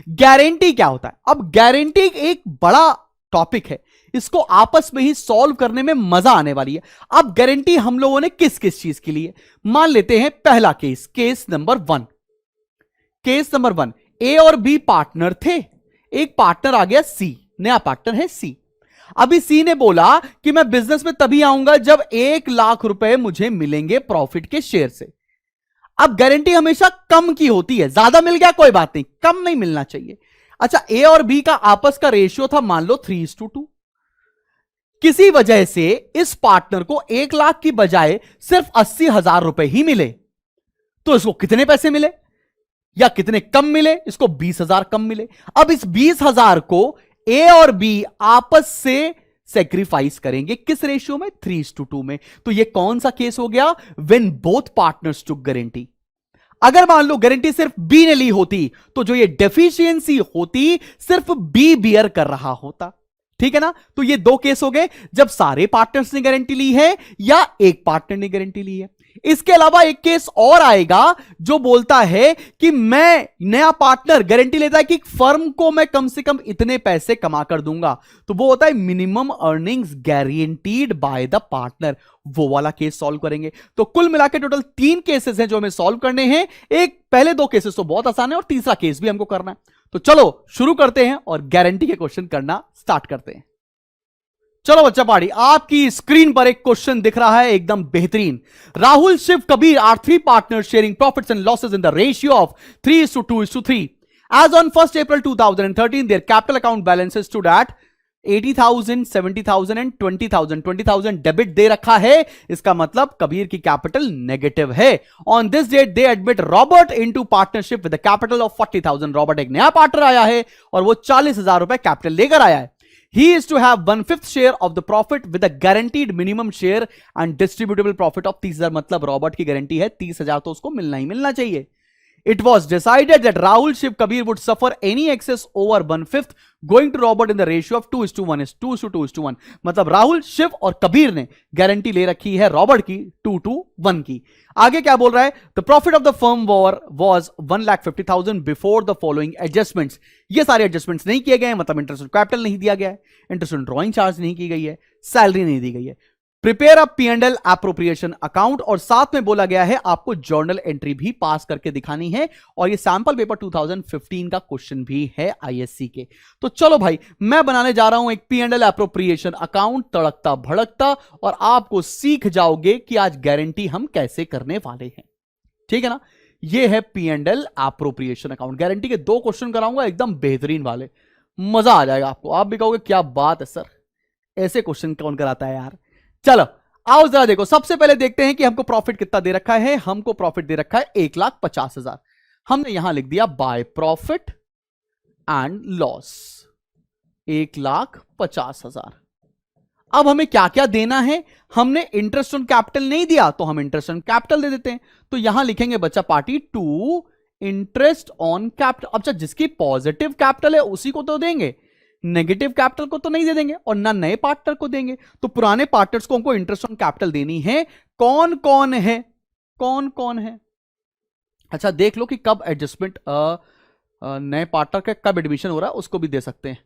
Guarantee क्या होता है? अब गारंटी एक बड़ा टॉपिक है, इसको आपस में ही सॉल्व करने में मजा आने वाली है। अब गारंटी हम लोगों ने किस किस चीज के लिए, मान लेते हैं पहला केस, केस नंबर वन, ए और बी पार्टनर थे, एक पार्टनर आ गया सी, नया पार्टनर है सी। अभी सी ने बोला कि मैं बिजनेस में तभी आऊंगा जब 1,00,000 रुपए मुझे मिलेंगे प्रॉफिट के शेयर से। अब गारंटी हमेशा कम की होती है, ज्यादा मिल गया कोई बात नहीं, कम नहीं मिलना चाहिए। अच्छा, ए और बी का आपस का रेशियो था मान लो 3:2। किसी वजह से इस पार्टनर को 1,00,000 की बजाय सिर्फ 80,000 रुपए ही मिले, तो इसको कितने पैसे मिले या कितने कम मिले? इसको 20,000 कम मिले। अब इस 20,000 को ए और बी आपस से सेक्रीफाइस करेंगे, किस रेशियो में? 3:2 में। तो ये कौन सा केस हो गया? When both partners took guarantee. अगर मान लो गारंटी सिर्फ बी ने ली होती तो जो ये डेफिशिएंसी होती सिर्फ बी बियर कर रहा होता, ठीक है ना? तो ये दो केस हो गए, जब सारे पार्टनर्स ने गारंटी ली है या एक पार्टनर ने गारंटी ली है। इसके अलावा एक केस और आएगा जो बोलता है कि मैं, नया पार्टनर गारंटी लेता है कि फर्म को मैं कम से कम इतने पैसे कमा कर दूंगा, तो वो होता है minimum earnings guaranteed by the partner. वो वाला केस सॉल्व करेंगे। तो कुल मिला के टोटल 3 केसेस हैं जो हमें सॉल्व करने हैं। एक पहले 2 केसेस तो बहुत आसान है और तीसरा केस भी हमको करना है। तो चलो शुरू करते हैं और गारंटी के क्वेश्चन करना स्टार्ट करते हैं। चलो बच्चा पार्टी, आपकी स्क्रीन पर एक क्वेश्चन दिख रहा है एकदम बेहतरीन। Rahul, Shiv, Kabir are 3 partners sharing profits and losses in the ratio of 3:2:3. As on 1st April 2013, their capital account balances stood at 80,000, 70,000 and 20,000. 20,000 debit दे रखा है, इसका मतलब कबीर की कैपिटल नेगेटिव है। On this date they admit Robert into partnership with capital of 40,000. Robert एक नया partner आया है और वो 40,000 रुपए कैपिटल लेकर आया है। He is to have 1/5 share of the profit with a guaranteed minimum share and distributable profit of 30,000. मतलब रॉबर्ट की गारंटी है 30,000 तो उसको मिलना ही मिलना चाहिए। It was decided that Rahul, Shiv, Kabir would suffer any excess over 1/5 going to Robert in the ratio of 2:1. मतलब राहुल, शिव और कबीर ने गारंटी ले रखी है रॉबर्ट की 2:1 की। आगे क्या बोल रहा है? The profit of the firm was 1,50,000 before the following adjustments. ये सारे एडजस्टमेंट्स नहीं किए गए हैं, मतलब इंटरेस्ट ऑन कैपिटल नहीं दिया गया है, इंटरेस्ट ऑन ड्रॉइंग चार्ज नहीं की गई है, सैलरी नहीं दी गई है। Prepare a P&L appropriation account, और साथ में बोला गया है आपको जर्नल एंट्री भी पास करके दिखानी है। और ये सैंपल पेपर 2015 का क्वेश्चन भी है आईएससी के। तो चलो भाई, मैं बनाने जा रहा हूं एक P&L एप्रोप्रिएशन अकाउंट, तड़कता भड़कता, और आपको सीख जाओगे कि आज गारंटी हम कैसे करने वाले हैं। ठीक है ना? ये है P&L एप्रोप्रिएशन अकाउंट। गारंटी के 2 क्वेश्चन कराऊंगा एकदम बेहतरीन वाले, मजा आ जाएगा आपको। आप भी कहोगे क्या बात है सर, ऐसे क्वेश्चन कौन कराता है यार। चलो आओ जरा देखो, सबसे पहले देखते हैं कि हमको प्रॉफिट कितना दे रखा है। हमको प्रॉफिट दे रखा है 1,50,000। हमने यहां लिख दिया बाय प्रॉफिट एंड लॉस 1,50,000। अब हमें क्या क्या देना है? हमने इंटरेस्ट ऑन कैपिटल नहीं दिया तो हम इंटरेस्ट ऑन कैपिटल दे देते हैं। तो यहां लिखेंगे बच्चा party to interest on capital. अच्छा, जिसकी पॉजिटिव कैपिटल है उसी को तो देंगे, नेगेटिव कैपिटल को तो नहीं दे देंगे और ना नए पार्टनर को देंगे। तो पुराने पार्टनर्स को हमको इंटरेस्ट ऑन कैपिटल देनी है। कौन कौन है? कौन कौन है? अच्छा देख लो कि कब एडजस्टमेंट, नए पार्टनर का कब एडमिशन हो रहा है उसको भी दे सकते हैं।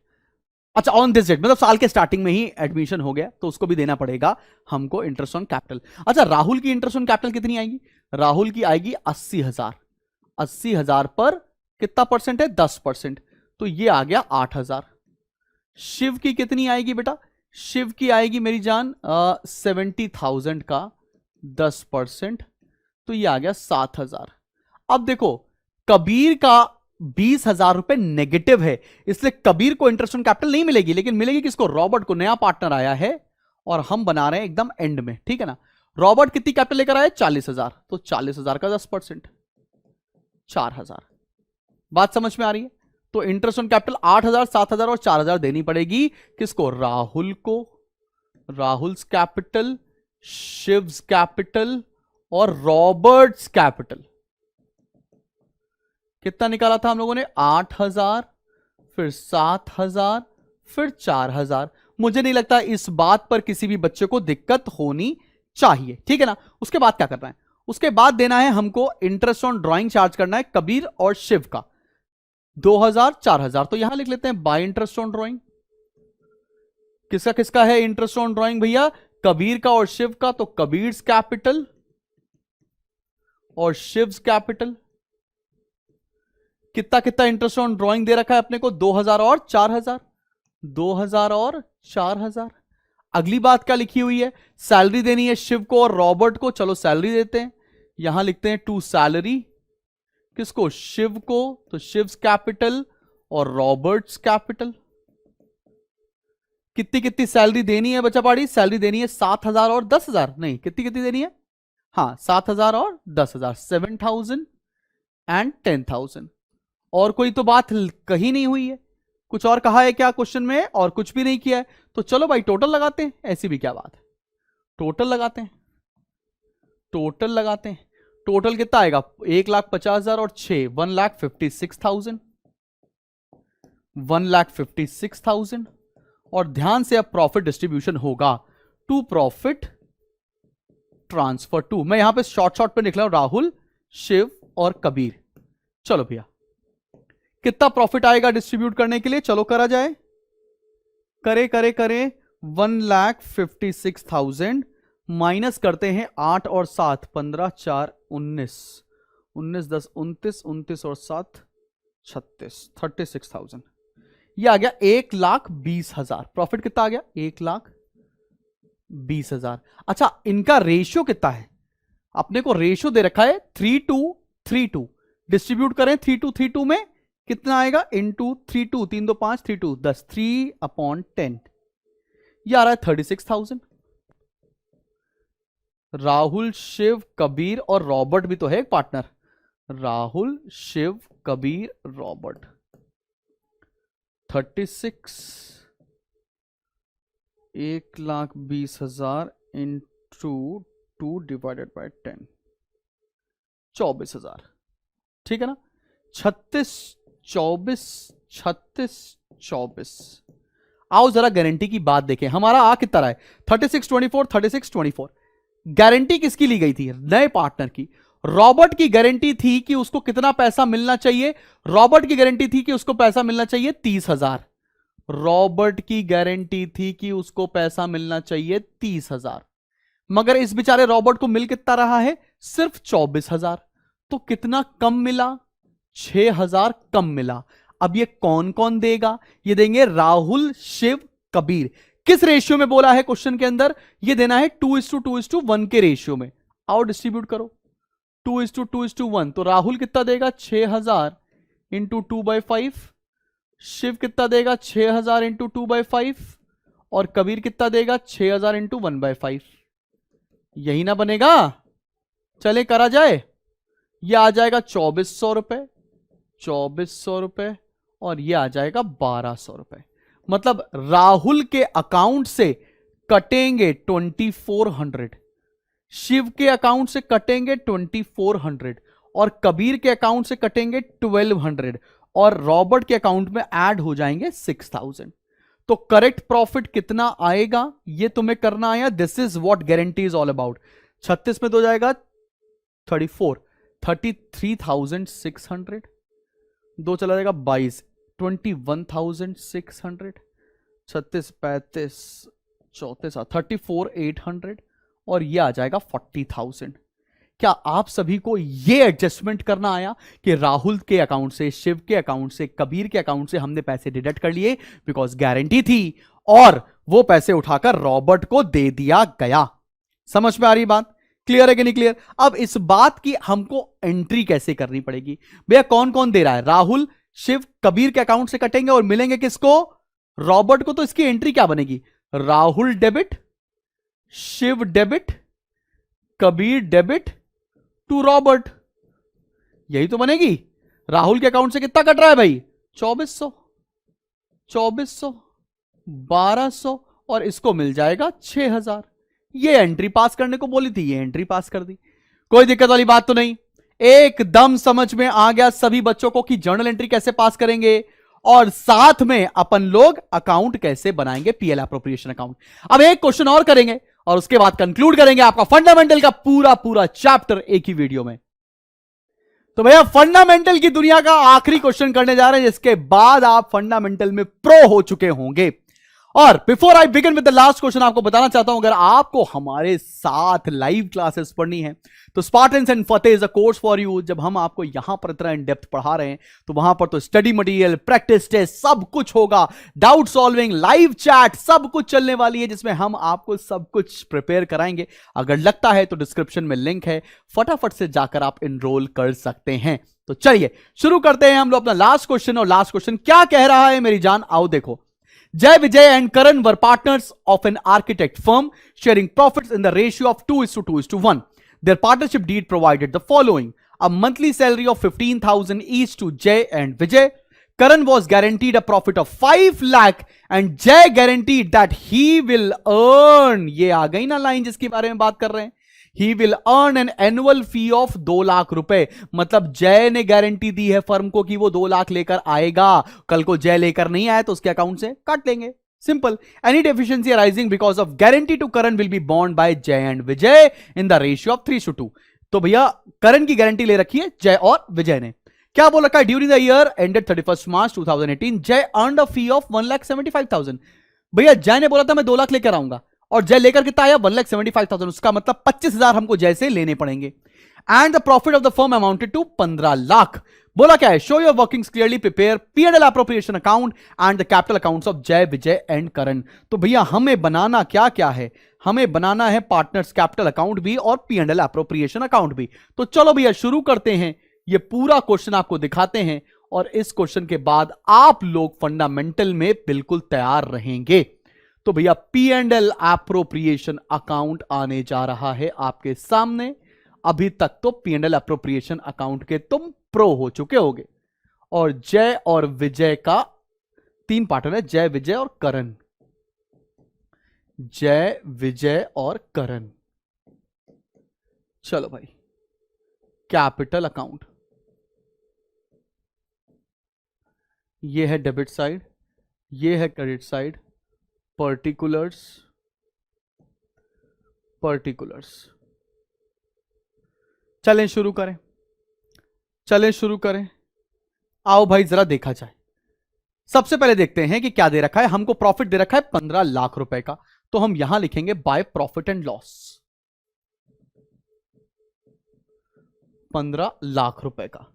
अच्छा, ऑन दिस डेट मतलब साल के स्टार्टिंग में ही एडमिशन हो गया तो उसको भी देना पड़ेगा हमको इंटरेस्ट ऑन कैपिटल। अच्छा, राहुल की इंटरेस्ट ऑन कैपिटल कितनी आएगी? राहुल की आएगी 80,000। 80,000 पर कितना परसेंट है? 10%। तो ये आ गया 8,000। शिव की कितनी आएगी बेटा? शिव की आएगी मेरी जान 70,000 का 10%, तो ये आ गया 7,000। अब देखो, कबीर का 20,000 रुपए नेगेटिव है, इसलिए कबीर को इंटरेस्ट ऑन कैपिटल नहीं मिलेगी, लेकिन मिलेगी किसको? रॉबर्ट को। नया पार्टनर आया है और हम बना रहे हैं एकदम एंड में, ठीक है ना? रॉबर्ट कितनी कैपिटल लेकर आया? 40,000। तो 40,000 का 10% 4,000। बात समझ में आ रही है? तो इंटरेस्ट ऑन कैपिटल 8,000, 7,000 और 4,000 देनी पड़ेगी किसको? राहुल को। राहुल्स कैपिटल, शिव्स कैपिटल और रॉबर्ट्स कैपिटल। कितना निकाला था हम लोगों ने? 8,000, फिर 7,000, फिर 4,000। मुझे नहीं लगता इस बात पर किसी भी बच्चे को दिक्कत होनी चाहिए, ठीक है ना? उसके बाद क्या करना है? उसके बाद देना है हमको इंटरेस्ट ऑन ड्रॉइंग चार्ज करना है कबीर और शिव का। 2000 4000, तो यहां लिख लेते हैं बाय इंटरेस्ट ऑन ड्रॉइंग। किसका किसका है इंटरेस्ट ऑन ड्रॉइंग भैया? कबीर का और शिव का, तो कबीर्स कैपिटल और शिव्स कैपिटल। कितना कितना इंटरेस्ट ऑन ड्रॉइंग दे रखा है अपने को? 2000 और 4000, 2000 और 4000। अगली बात क्या लिखी हुई है? सैलरी देनी है शिव को और रॉबर्ट को। चलो सैलरी देते हैं, यहां लिखते हैं टू सैलरी। किसको? शिव को, तो शिव्स कैपिटल और रॉबर्ट्स कैपिटल। कितनी कितनी सैलरी देनी है बच्चा पाड़ी? सैलरी देनी है 7000 और 10,000। नहीं, कितनी कितनी देनी है? हाँ, 7000 और 10,000, 7000 एंड 10,000। और कोई तो बात कही नहीं हुई है? कुछ और कहा है क्या क्वेश्चन में? और कुछ भी नहीं किया है, तो चलो भाई टोटल लगाते हैं। ऐसी भी क्या बात है, टोटल लगाते हैं। टोटल लगाते हैं, टोटल कितना आएगा? 1,50,000 और 6, 1,56,000, 1,56,000। और ध्यान से अब प्रॉफिट डिस्ट्रीब्यूशन होगा टू प्रॉफिट ट्रांसफर टू। मैं यहां पे शॉर्ट शॉर्ट पे लिख रहा हूं, राहुल, शिव और कबीर। चलो भैया कितना प्रॉफिट आएगा डिस्ट्रीब्यूट करने के लिए? चलो करा जाए, करे करे करे। 1,56,000 माइनस करते हैं 8 और 7, 15 4 19, 19 10 29, 29 और 7 36, 36,000। यह आ गया 1,20,000। प्रॉफिट कितना आ गया? 1,20,000। अच्छा, इनका रेशियो कितना है? अपने को रेशियो दे रखा है 3:2:3:2। डिस्ट्रीब्यूट करें 3:2:3:2 में, कितना आएगा? इंटू 3:2, 3 2 5, 3:2 10, 3/10। यह आ रहा है 36,000। राहुल, शिव, कबीर और रॉबर्ट भी तो है एक partner. Rahul, Shiv, Kabir, Robert. 36, 1,20,000 into 2 divided by 10, 24,000। ठीक है ना? 36 24 36 24। आओ जरा गारंटी की बात देखें। हमारा आ कितना रहा है? 36 24 36 24। गारंटी किसकी ली गई थी? नए पार्टनर की। रॉबर्ट की गारंटी थी कि उसको कितना पैसा मिलना चाहिए? रॉबर्ट की गारंटी थी कि उसको पैसा मिलना चाहिए 30,000। रॉबर्ट की गारंटी थी कि उसको पैसा मिलना चाहिए 30,000, मगर इस बेचारे रॉबर्ट को मिल कितना रहा है? सिर्फ 24,000। तो कितना कम मिला? 6,000 कम मिला। अब ये कौन कौन देगा? ये देंगे राहुल, शिव, कबीर। किस रेशियो में बोला है क्वेश्चन के अंदर? ये देना है 2:2:1 के रेशियो में। आओ डिस्ट्रीब्यूट करो 2:2:1। तो राहुल कितना देगा? 6,000 इंटू 2/5। शिव कितना देगा? 6,000 इंटू 2/5। और कबीर कितना देगा? 6,000 इंटू 1/5। यही ना बनेगा? चले करा जाए। यह आ जाएगा 2,400 रुपए, 2,400 रुपए, और यह आ जाएगा 1,200 रुपए। मतलब राहुल के अकाउंट से कटेंगे 2,400, शिव के अकाउंट से कटेंगे 2,400, और कबीर के अकाउंट से कटेंगे 1,200, और रॉबर्ट के अकाउंट में ऐड हो जाएंगे 6,000। तो करेक्ट प्रॉफिट कितना आएगा ये तुम्हें करना आया। This is what guarantee is all about. 36 में तो जाएगा 34, 33,600, 2 चला जाएगा 22, 21,600, 36 35 34 34,800, और ये आ जाएगा 40,000। क्या आप सभी को ये एडजस्टमेंट करना आया कि राहुल के अकाउंट से, शिव के अकाउंट से, कबीर के अकाउंट से हमने पैसे डिडक्ट कर लिए बिकॉज गारंटी थी, और वो पैसे उठाकर रॉबर्ट को दे दिया गया। समझ में आ रही बात? क्लियर है कि नहीं क्लियर? अब इस बात की हमको एंट्री कैसे करनी पड़ेगी भैया? कौन कौन दे रहा है? राहुल, शिव, कबीर के अकाउंट से कटेंगे और मिलेंगे किसको? रॉबर्ट को। तो इसकी एंट्री क्या बनेगी? Rahul debit, Shiv debit, Kabir debit to Robert. यही तो बनेगी। राहुल के अकाउंट से कितना कट रहा है भाई? 2,400, 2,400, 1,200, और इसको मिल जाएगा 6,000। ये एंट्री पास करने को बोली थी, ये एंट्री पास कर दी। कोई दिक्कत वाली बात तो नहीं। एकदम समझ में आ गया सभी बच्चों को कि जर्नल एंट्री कैसे पास करेंगे, और साथ में अपन लोग अकाउंट कैसे बनाएंगे, पीएल एप्रोप्रिएशन अकाउंट। अब एक क्वेश्चन और करेंगे और उसके बाद कंक्लूड करेंगे आपका फंडामेंटल का पूरा पूरा चैप्टर एक ही वीडियो में। तो भैया फंडामेंटल की दुनिया का आखिरी क्वेश्चन करने जा रहे हैं, जिसके बाद आप फंडामेंटल में प्रो हो चुके होंगे। और before I begin with the last question, आपको बताना चाहता हूं, अगर आपको हमारे साथ लाइव क्लासेस पढ़नी है तो Spartans and Fateh is a course for you. जब हम आपको यहां पर इतना इन डेप्थ पढ़ा रहे हैं तो वहां पर तो स्टडी मटेरियल, प्रैक्टिस टेस्ट सब कुछ होगा, डाउट सॉल्विंग, लाइव चैट सब कुछ चलने वाली है, जिसमें हम आपको सब कुछ प्रिपेयर कराएंगे। अगर लगता है तो डिस्क्रिप्शन में लिंक है, फटाफट से जाकर आप इनरोल कर सकते हैं। तो चलिए शुरू करते हैं हम लोग अपना लास्ट क्वेश्चन। और लास्ट क्वेश्चन क्या कह रहा है मेरी जान, आओ देखो। Jay, Vijay and Karan were partners of an architect firm, sharing profits in the ratio of 2:2:1. Their partnership deed provided the following: a monthly salary of 15,000 each to Jay and Vijay. Karan was guaranteed a profit of 5 lakh and Jay guaranteed that he will earn, ये आ गई ना line जिसके बारे में बात कर रहे हैं, he will earn an annual fee of 2 lakh रुपए। मतलब जय ने गारंटी दी है फर्म को कि वो 2 लाख लेकर आएगा, कल को जय लेकर नहीं आया तो उसके अकाउंट से काट लेंगे, simple. Any deficiency arising because of guarantee to Karan will be bound by Jay and Vijay in the ratio of 3:2। तो भैया करण की गारंटी ले रखी है जय और विजय ने। क्या बोल रखा है, ड्यूरिंग द ईयर एंडेड 31 मार्च 2018 जय अर्नड अ फी ऑफ 1,75,000। भैया जय ने बोला था मैं 2 लाख लेकर आऊंगा और जय लेकर कितना आया 1,75,000, उसका मतलब 25,000 हमको जय से लेने पड़ेंगे। And the profit of the firm amounted to 15 lakh. बोला क्या है, show your workings clearly, prepare P&L appropriation account and the capital accounts of Jai, Vijay and करण। तो भैया हमें बनाना क्या क्या है, हमें बनाना है पार्टनर्स कैपिटल अकाउंट भी और P&L एप्रोप्रिएशन अकाउंट भी। तो चलो भैया शुरू करते हैं, ये पूरा क्वेश्चन आपको दिखाते हैं और इस क्वेश्चन के बाद आप लोग फंडामेंटल में बिल्कुल तैयार रहेंगे। तो भैया P&L एप्रोप्रिएशन अकाउंट आने जा रहा है आपके सामने। अभी तक तो P&L एप्रोप्रिएशन अकाउंट के तुम प्रो हो चुके होगे। और जय और विजय का 3 पार्टनर है, जय, विजय और करण। जय, विजय और करण। चलो भाई, कैपिटल अकाउंट, ये है डेबिट साइड, ये है क्रेडिट साइड, पर्टिकुलर्स, चलें शुरू करें, आओ भाई जरा देखा जाए। सबसे पहले देखते हैं कि क्या दे रखा है हमको। प्रॉफिट दे रखा है 15 लाख रुपए का, तो हम यहां लिखेंगे by profit and loss, 15 lakh रुपए का,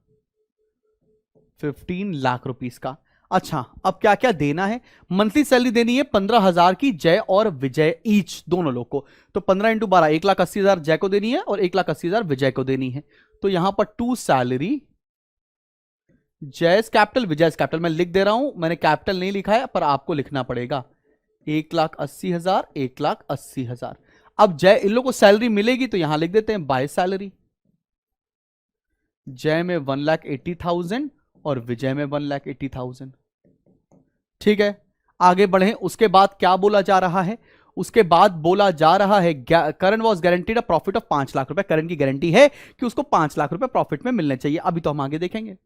15 लाख रुपीस का। अच्छा, अब क्या क्या देना है, मंथली सैलरी देनी है 15,000 की जय और विजय ईच, दोनों लोग को। तो 15 × 12 1,80,000 जय को देनी है और 1,80,000 विजय को देनी है। तो यहां पर to salary, Jai's capital Vijay's capital, मैं लिख दे रहा हूं, मैंने कैपिटल नहीं लिखा है पर आपको लिखना पड़ेगा, 1,80,000, 1,80,000। अब जय, इन लोगों को सैलरी मिलेगी तो यहां लिख देते हैं बाय सैलरी। जय में 1,80,000 और विजय में 1,80,000। ठीक है, आगे बढ़े। उसके बाद क्या बोला जा रहा है, उसके बाद बोला जा रहा है Karan was guaranteed a profit of 5 lakh रुपए। करण की गारंटी है कि उसको 5 लाख रुपए प्रॉफिट में मिलने चाहिए, अभी तो हम आगे देखेंगे।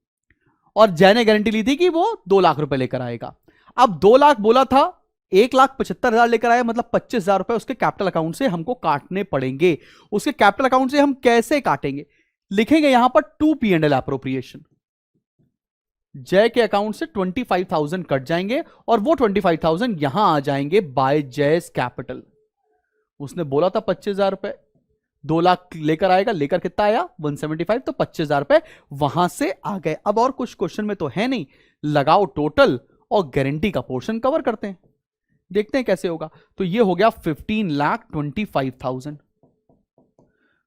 और जय ने गारंटी ली थी कि वो 2 लाख रुपए लेकर आएगा। अब 2 लाख बोला था, 1,75,000 लेकर आया, मतलब 25,000 रुपए उसके कैपिटल अकाउंट से हमको काटने पड़ेंगे। उसके कैपिटल अकाउंट से हम कैसे काटेंगे, लिखेंगे यहां पर 2 P&L एप्रोप्रिएशन। जय के अकाउंट से 25,000 कट जाएंगे और वो 25,000 यहां आ जाएंगे बाय जयस कैपिटल। उसने बोला था 25,000 रुपए, 2 लाख लेकर आएगा, लेकर कितना आया 175, तो 25,000 रुपए वहां से आ गए। अब और कुछ क्वेश्चन में तो है नहीं, लगाओ टोटल और गारंटी का पोर्शन कवर करते हैं, देखते हैं कैसे होगा। तो ये हो गया 15,25,000,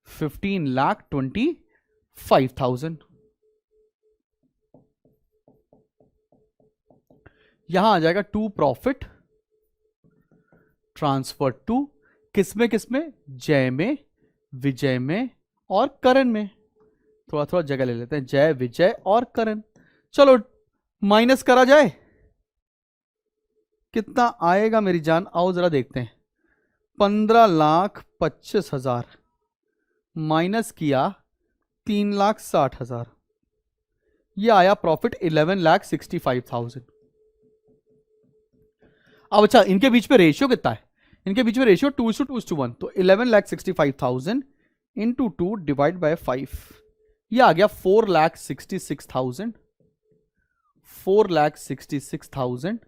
15,25,000। यहां आ जाएगा टू प्रॉफिट ट्रांसफर टू, किसमें किसमें, जय में, विजय में और करण में। थोड़ा थोड़ा जगह ले लेते हैं, जय, विजय और करण। चलो माइनस करा जाए, कितना आएगा मेरी जान, आओ जरा देखते हैं। 15,25,000 माइनस किया 3,60,000, यह आया प्रॉफिट 11,65,000। अब अच्छा, इनके बीच में रेशियो कितना है, इनके बीच में रेशियो 2:1, तो 11,65,000 इंटू 2 डिवाइड बाय 5, ये आ गया 4,66,000, 4,66,000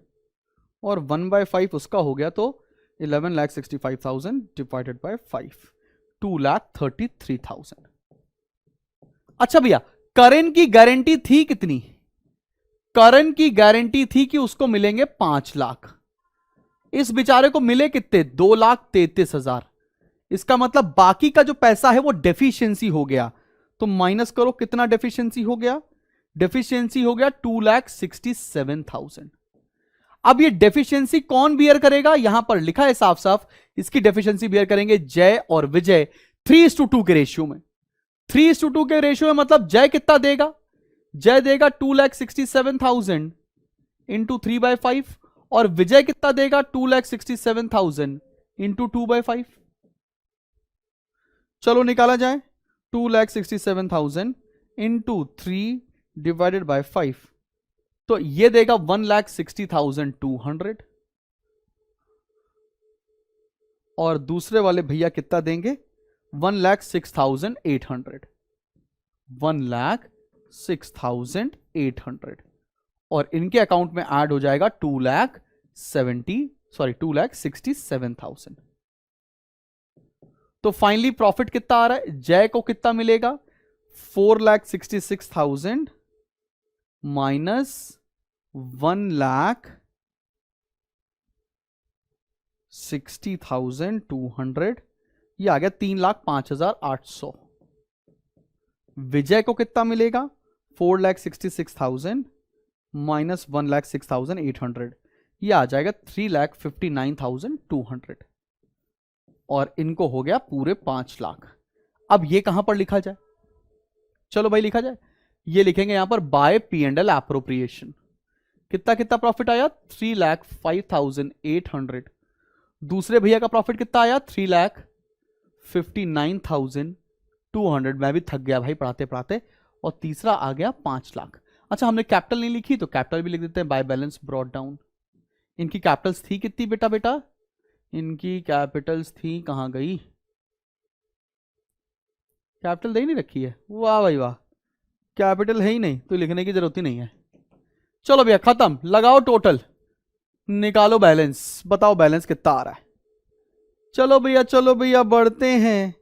और 1/5 उसका हो गया तो 11,65,000 डिवाइडेड बाय 5, 2,33,000। अच्छा भैया, करण की गारंटी थी कितनी? करण की गारंटी थी कि उसको मिलेंगे 5 लाख। इस बेचारे को मिले कितने? 2,33,000। इसका मतलब बाकी का जो पैसा है वो डेफिशिएंसी हो गया। तो माइनस करो, कितना डेफिशिएंसी हो गया? डेफिशिएंसी हो गया 2,67,000। अब ये डेफिशिएंसी कौन बियर करेगा? यहां पर लिखा है साफ साफ, इसकी डेफिशिएंसी बियर करेंगे जय और विजय 3:2 के रेशियो में। 3:2 के रेशियो में मतलब जय कितना देगा? जय देगा 2,67,000 इंटू 3/5 और विजय कितना देगा? 2,67,000 इंटू 2/5। चलो निकाला जाए, 2,67,000 इंटू 3 डिवाइडेड बाय 5, तो ये देगा 1,60,200 और दूसरे वाले भैया कितना देंगे? 1,06,800, 1,06,800 और इनके अकाउंट में ऐड हो जाएगा 2,67,000। तो फाइनली प्रॉफिट कितना आ रहा है? जय को कितना मिलेगा? 4,66,000 माइनस 1,60,200, ये आ गया 3,05,800। विजय को कितना मिलेगा? 4,66,000 माइनस 1,06,800, ये आ जाएगा 3,59,200 और इनको हो गया पूरे 5 लाख। अब ये कहां पर लिखा जाए? चलो भाई लिखा जाए, ये लिखेंगे यहां पर बाय P&L एप्रोप्रिएशन। कितना कितना प्रॉफिट आया? 3,05,800। दूसरे भैया का प्रॉफिट कितना आया? 3,59,200। मैं भी थक गया भाई पढ़ाते पढ़ाते। और तीसरा आ गया 5 लाख। अच्छा, हमने कैपिटल नहीं लिखी तो कैपिटल भी लिख देते हैं, बाय बैलेंस ब्रॉट डाउन। इनकी कैपिटल्स थी कितनी बेटा? बेटा इनकी कैपिटल्स थी, कहां गई? कैपिटल दे ही नहीं रखी है। वाह भाई वाह, कैपिटल है ही नहीं तो लिखने की जरूरत ही नहीं है। चलो भैया खत्म, लगाओ टोटल, निकालो बैलेंस, बताओ बैलेंस कितना आ रहा है। चलो भैया बढ़ते हैं,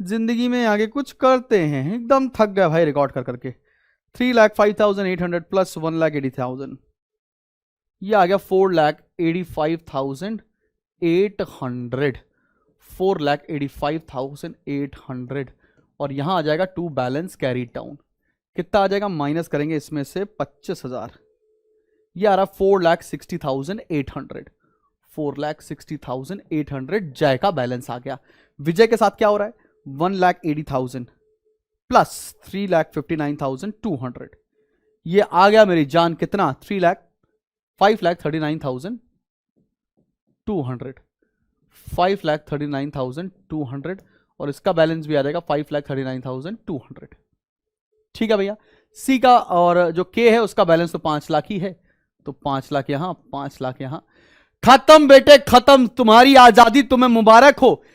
जिंदगी में आगे कुछ करते हैं। एकदम थक गया भाई रिकॉर्ड कर करके। 3,05,800 प्लस 1,80,000, ये आ गया 4,85,800, 4,85,800 और यहां आ जाएगा टू बैलेंस कैरी डाउन। कितना आ जाएगा? माइनस करेंगे इसमें से 25,000, ये आ रहा 4,60,800। 4,60,800 जय का बैलेंस आ गया। विजय के साथ क्या हो रहा है? 1,80,000 प्लस 3,59,200, ये आ गया मेरी जान कितना? 5,39,200, 5,39,200 और इसका बैलेंस भी आ जाएगा 5,39,200। ठीक है भैया। सी का और जो के है उसका बैलेंस तो 5 लाख ही है, तो 5 लाख यहां, 5 लाख यहां। खत्म बेटे खत्म, तुम्हारी आजादी तुम्हें मुबारक हो।